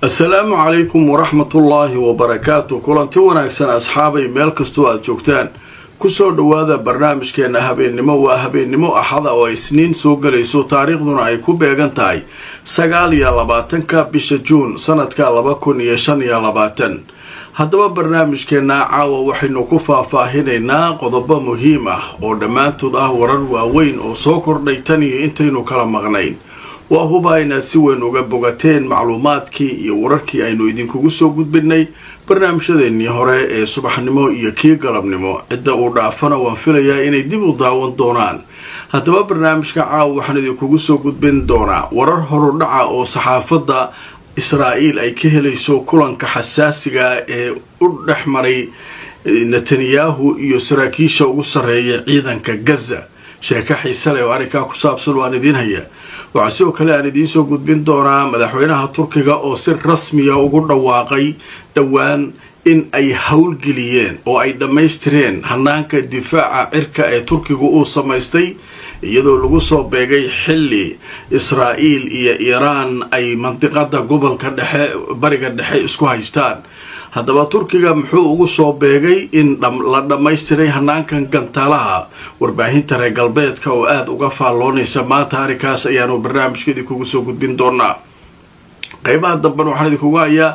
السلام عليكم ورحمة الله وبركاته. كلنتي wanaagsan asxaabay meel kasto aad joogtaan ku soo dhawaada barnaamijkeena habeenimo waa habeenimo axada oo isniin soo galayso taariikhduna ay ku beegan tahay 29 bisha Juun sanadka 2025. haddaba barnaamijkeena caawa waxaynu ku faahfaahinaynaa qodobo muhiim ah oo dhammaantood ah warar waaweyn oo soo kordhay tan iyo intaynu kala maqnayn. waa huba inaad si weyn uga bogateen macluumaadkii iyo wararkii aynu idinkugu soo gudbinay barnaamijyadeennii hore ee subaxnimo iyo kii galabnimo. cidda uu dhaafana waan filayaa inay dib u daawan doonaan. haddaba barnaamijka caawa waxaan idinkugu soo gudbin doonaa warar horudhaca oo saxaafadda Israa'iil ay ka helayso kulanka xasaasiga ee u dhexmaray Netanyahu iyo saraakiisha ugu sareeya ciidanka Gaza. sheeko xiiso leh oo arrinka ku saabsan waan idin hayaa. waxaa sidoo kale aan idiin soo gudbin doonaa madaxweynaha Turkiga oo si rasmi ah ugu dhawaaqay dhawaan in ay hawlgeliyeen oo ay dhammaystireen hanaanka difaaca cirka ee Turkiga uu samaystay iyadoo lagu soo beegay xilli Israa'iil iyo Iiraan ay mantiqada gobolka dhexe bariga dhexe isku haystaan. haddaba Turkiga muxuu ugu soo beegay in la dhammaystiray hanaankan gantaalaha? warbaahinta reer galbeedka oo aad uga faalloonaysa maanta arrinkaas ayaanu barnaamijkeedii kugu soo gudbin doonaa. qaybaha dambe waxaan idinkugu hayaa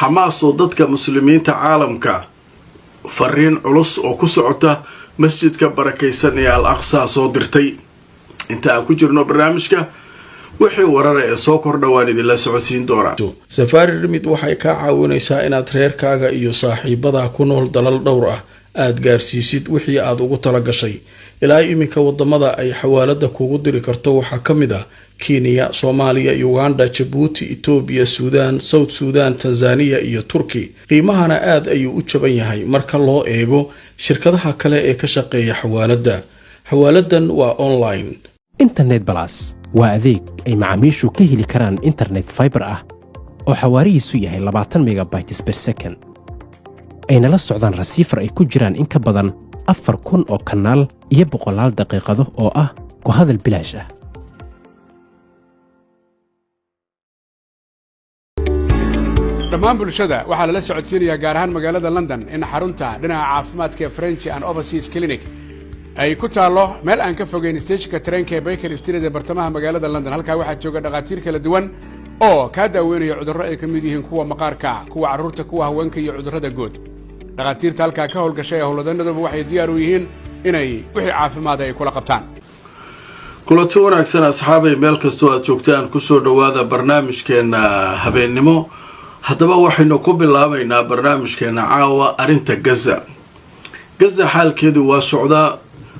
Xamaas oo dadka muslimiinta caalamka fariin culus oo ku socota masjidka barakaysan ee Al-Aqsa soo dirtay. inta aan ku jirno barnaamijka wixii warar ee soo kordhawaan idinla socodsiin doonaa. Safari Remit waxay ka caawinaysaa inaad reerkaaga iyo saaxiibada ku nool dalal dhowr ah aad gaarsiisid wixii aad ugu tala gashay. ilaa iminka wadamada ay xawaalada kugu diri karto waxaa ka mid ah Kenya, Soomaaliya, Uganda, Djibouti, Ethiopia, Suudaan, South Sudan, Tanzania iyo Turki. qiimahana aad ayuu u jaban yahay marka loo eego shirkadaha kale ee ka shaqeeya xawaalada. xawaaladan waa online. Internet Plus waa adeeg ay macaamiishu ka heli karaan internet fiber ah oo xawaarihiisu yahay 20 megabytes per second. ayna la socdaan receiver ay ku jiraan in ka badan 4,000 oo kanaal iyo 100 daqiiqado oo ah ku hadal bilaash ah. dhammaan bulshada waxaa lala socodsiinayaa gaar ahaan magaalada London in xarunta dhinaca caafimaadka ee French and Overseas Clinic ay ku taalo meel aan ka fogeyn stationka tareenka ee Baker Street ee bartamaha magaalada London. halkaa waxaa jooga dhaqaatiir kala duwan oo ka daaweynaya cudurro ay ka mid yihiin kuwa maqaarka, kuwa carruurta, kuwa haweenka iyo cudurrada guud. dhaqaatiirta halkaa ka howlgashay howlwadanaduba waxay diyaar u yihiin inay wixii caafimaad ay kula qabtaan. kulanti wanaagsan asxaabay meel kastoo aad joogtaan ku soo dhawaada barnaamijkeena habeenimo. haddaba waxaynu ku bilaabaynaa barnaamijkeena caawa arrinta Gaza. xaalkeedu waa socdaa.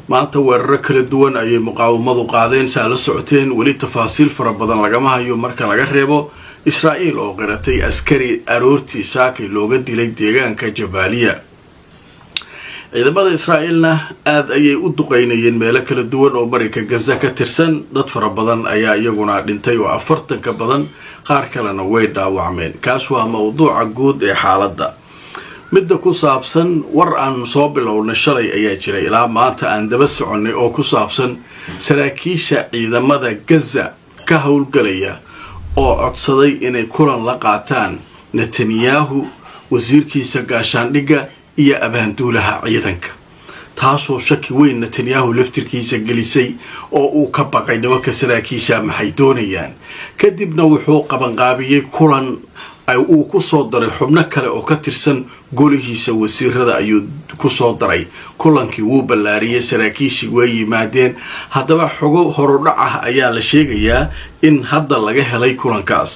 maanta weeraro kala duwan ayay muqaawamadu qaadeen saa la socoteen. weli tafaasiil fara badan lagama hayo marka laga reebo Israa'iil oo qiratay askari aroortii saakay looga dilay deegaanka Jabaaliya. ciidamada Israa'iilna aad ayay u duqeynayeen meelo kala duwan oo bariga Gaza ka tirsan. dad fara badan ayaa iyaguna dhintay oo 40 ka badan, qaar kalena way dhaawacmeen. kaas waa mawduuca guud ee xaaladda. midda ku saabsan war aan soo bilownay shalay ayaa jira ilaa maanta aan daba soconay oo ku saabsan saraakiisha ciidamada Gaza ka howlgalaya oo codsaday inay kulan la qaataan Netanyahu, wasiirkiisa gaashaandhigga iyo abaanduulaha ciidanka. taasoo shaki weyn Netanyahu laftirkiisa gelisay oo uu ka baqay nimanka saraakiisha maxay doonayaan. kadibna wuxuu qabanqaabiyey kulan ay uu ku soo daray xubno kale oo ka tirsan golihiisa wasiirada ayuu ku soo daray. kulankii wuu ballaariyay, saraakiishii way yimaadeen. haddaba xogo horudhac ah ayaa la sheegayaa in hadda laga helay kulankaas.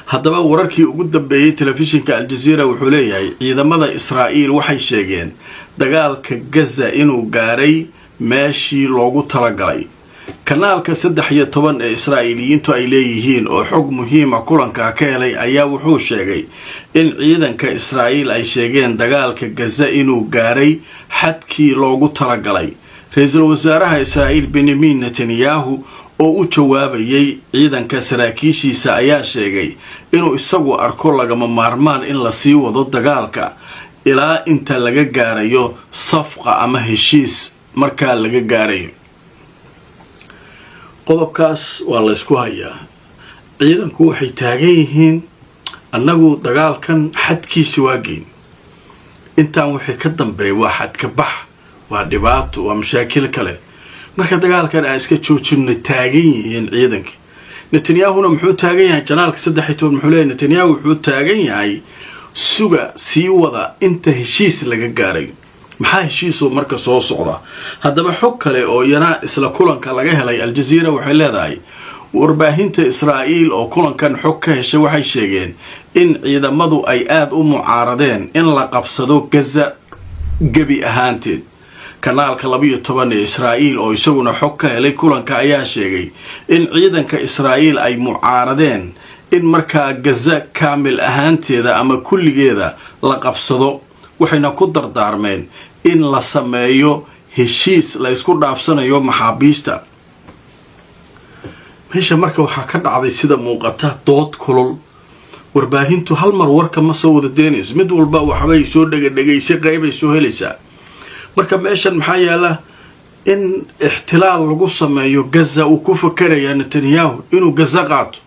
haddaba wararkii ugu dambeeyay telefishinka Al Jazeera wuxuu leeyahay ciidamada Israa'iil waxay sheegeen dagaalka Gaza inuu gaaray meeshii loogu talagalay. kanaalka 13 ee Israa'iiliyiintu ay leeyihiin oo xog muhiim ah kulanka ka helay ayaa wuxuu sheegay in ciidanka Israa'iil ay sheegeen dagaalka Gaza inuu gaaray xadkii loogu talagalay. ra'iisul wasaaraha Israa'iil Benjamin Netanyahu oo u jawaabayay ciidanka saraakiishiisa ayaa sheegay inuu isagu arko lagama maarmaan in la sii wado dagaalka ilaa inta laga gaarayo safqa ama heshiis markaa laga gaarayo. qodobkaas waa la isku hayaa. ciidanku waxay taagan yihiin annagu dagaalkan xadkiisa waageyn intaan wixii ka dambeeya waa xadka bax waa dhibaato waa mashaakil kale marka dagaalkan aan iska joojinno taagan yihiin ciidanka Netanyahuna muxuu taagan yahay janaalka 13 muxuu leeyahay Netanyahu wuxuu taagan yahay suga sii wada inta heshiis laga gaaray maxaa heshiiso marka soo socda haddaba xog kale oo yana isla kulanka laga helay Al Jazeera waxay leedahay warbaahinta Israa'iil oo kulankan xog ka heshay waxay sheegeen in ciidamadu ay aad u mucaaradeen in la qabsado Gaza gabi ahaanteed kanaalka 12 ee Israa'iil oo isaguna xog ka helay kulanka ayaa sheegay in ciidanka Israa'iil ay mucaaradeen in markaa Gaza kaamil ahaanteeda ama kulligeeda la qabsado waxayna ku dardaarmeen in la sameeyo heshiis la isku dhaafsanayo maxaabiista meesha marka waxa ka dhacday sida muuqata dood kulul warbaahintu hal mar warka ma soo wada deenayso mid walba waxbay soo dhagaysay qaybay soo helaysaa marka meeshan maxaa yaala in ixtilaal lagu sameeyo Gaza uu ku fakaraya Netanyahu inuu Gaza qaato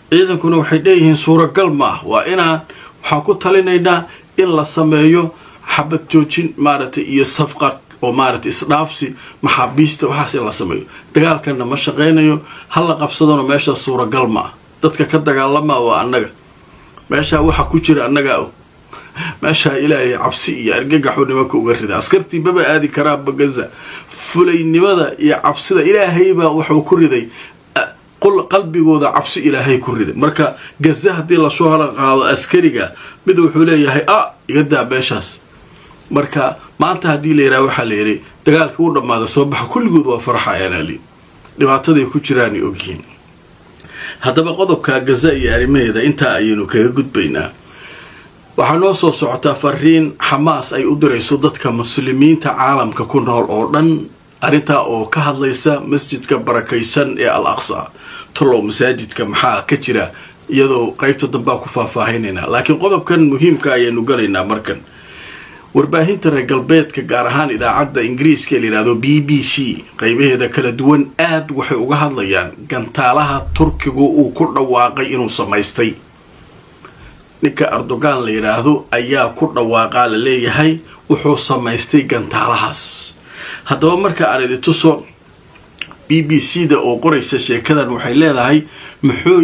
ciidankuna waxay leeyihiin suuragal ma waa inaan waxa ku talinaynaa in la sameeyo xabad joojin maaragtay iyo safqa oo maaragtay isdhaafsi maxaabiista waxaas in la sameeyo dagaalkana ma shaqeynayo hal la qabsadona meesha suuragal ma dadka ka dagaalama waa annaga meesha waxa ku jira annaga meesha ilaahay cabsi iyo argagax nimanka uga rida askartii baba aadi karaa Gaza fulaynimada iyo cabsida ilaahay baa wuxuu ku riday qalbigooda cabsi ilaahay ku riday marka Gaza hadii la soo qaado askariga mid wuxuu leeyahay iga daa beeshaas marka maanta hadii la yiraahdo waxa la yiri dagaalkii uu dhamaado soo baxa kulligood waa farxayaan dhibaatada ku jiraan ogyiin haddaba qodobka Gaza iyo arimeeda inta aynu kaga gudbaynaa waxaa noo soo socotaa fariin Xamaas ay u dirayso dadka muslimiinta caalamka ku nool oo dhan arinta oo ka hadlaysa masjidka barakaysan ee Al-Aqsa tolo masaajidka maxaa ka jira iyadoo qaybta dambe ku faahfaahinayna laakiin qodobkan muhiimka ayaynu galaynaa markan warbaahinta reer galbeedka gaar ahaan idaacadda Ingiriiska ee yiraahdo BBC qaybaheeda kala duwan aad waxay uga hadlayaan gantaalaha Turkigu uu ku dhawaaqay inuu samaystay ninka Erdogan la yiraahdo ayaa ku dhawaaqa la leeyahay wuxuu samaystay gantaalahaas haddaba marka aan tuso BBC da oo qoraysa sheekadan waxay leedahay muxuu